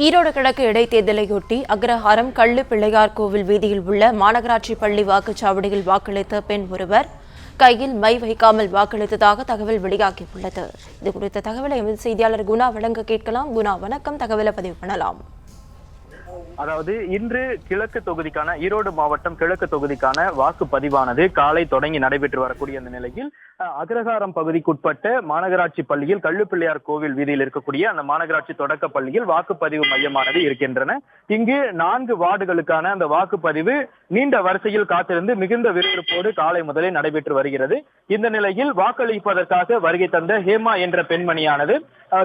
ஈரோடு கிழக்கு இடைத்தேர்தலையொட்டி அக்ரஹாரம் கள்ளு பிள்ளையார் கோவில் வீதியில் உள்ள மாநகராட்சி பள்ளி வாக்குச்சாவடியில் வாக்களித்த பெண் ஒருவர் கையில் மை வைக்காமல் வாக்களித்ததாக தகவல் வெளியாகியுள்ளது. இதுகுறித்த தகவலை எமது செய்தியாளர் குணா வழங்க கேட்கலாம். குணா, வணக்கம். தகவலை பதிவு பண்ணலாம். அதாவது இன்று கிழக்கு தொகுதிக்கான ஈரோடு மாவட்டம் கிழக்கு தொகுதிக்கான வாக்குப்பதிவானது காலை தொடங்கி நடைபெற்று வரக்கூடிய அந்த நிலையில் அக்ரஹாரம் பகுதிக்குட்பட்ட மாநகராட்சி பள்ளியில் கள்ளுப்பிள்ளையார் கோவில் வீதியில் இருக்கக்கூடிய அந்த மாநகராட்சி தொடக்க பள்ளியில் வாக்குப்பதிவு மையமானது இருக்கின்றன. இங்கு 4 வார்டுகளுக்கான அந்த வாக்குப்பதிவு நீண்ட வரிசையில் காத்திருந்து மிகுந்த விறுவிறுப்போடு காலை முதலே நடைபெற்று வருகிறது. இந்த நிலையில் வாக்களிப்பதற்காக வருகை தந்த ஹேமா என்ற பெண்மணியானது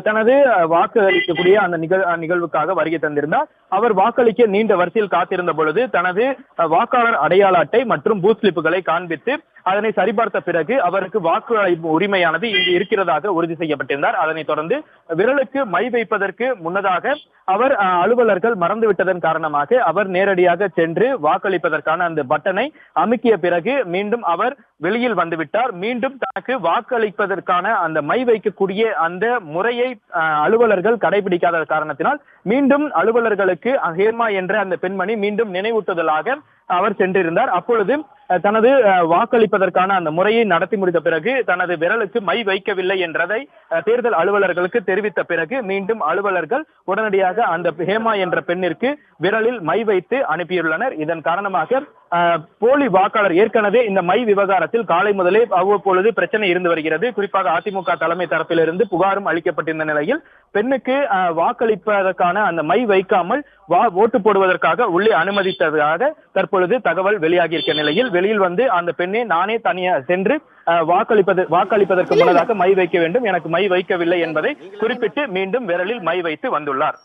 தனது வாக்கு அளிக்கக்கூடிய அந்த நிகழ்வுக்காக வருகை தந்திருந்தார். அவர் வாக்களிக்க நீண்ட வரிசையில் காத்திருந்த பொழுது தனது வாக்காளர் அடையாள அட்டை மற்றும் பூத் ஸ்லிப்புகளை காண்பித்து அதனை சரிபார்த்த பிறகு அவருக்கு வாக்கு உரிமையானது இங்கு இருக்கிறதாக உறுதி செய்யப்பட்டிருந்தார். அதனைத் தொடர்ந்து விரலுக்கு மை வைப்பதற்கு முன்னதாக அவர் அலுவலர்கள் மறந்துவிட்டதன் காரணமாக அவர் நேரடியாக சென்று வாக்களிப்பதற்கான அந்த பட்டனை அமுக்கிய பிறகு மீண்டும் அவர் வெளியில் வந்துவிட்டார். மீண்டும் தனக்கு வாக்களிப்பதற்கான அந்த மை வைக்கக்கூடிய அந்த முறையை அலுவலர்கள் கடைபிடிக்காத காரணத்தினால் மீண்டும் அலுவலர்களுக்கு ஹேமா என்ற அந்த பெண்மணி மீண்டும் நினைவூட்டுதலாக அவர் சென்றிருந்தார். அப்பொழுது தனது வாக்களிப்பதற்கான அந்த முறையை நடத்தி முடித்த பிறகு தனது விரலுக்கு மை வைக்கவில்லை என்றதை தேர்தல் அலுவலர்களுக்கு தெரிவித்த பிறகு மீண்டும் அலுவலர்கள் உடனடியாக அந்த ஹேமா என்ற பெண்ணிற்கு விரலில் மை வைத்து அனுப்பியுள்ளனர். இதன் காரணமாக போலி வாக்காளர் ஏற்கனவே இந்த மை விவகாரத்தில் காலை முதலே அவ்வப்பொழுது பிரச்சனை இருந்து வருகிறது. குறிப்பாக அதிமுக தலைமை தரப்பிலிருந்து புகாரும் அளிக்கப்பட்டிருந்த நிலையில் பெண்ணுக்கு வாக்களிப்பதற்கான அந்த மை வைக்காமல் ஓட்டு போடுவதற்காக உள்ளே அனுமதித்ததாக தற்பொழுது தகவல் வெளியாகி இருக்க நிலையில் வெளியில் வந்து அந்த பெண்ணை நானே தனியாக சென்று வாக்களிப்பதற்கு முன்னதாக மை வைக்க வேண்டும், எனக்கு மை வைக்கவில்லை என்பதை குறிப்பிட்டு மீண்டும் விரலில் மை வைத்து வந்துள்ளார்.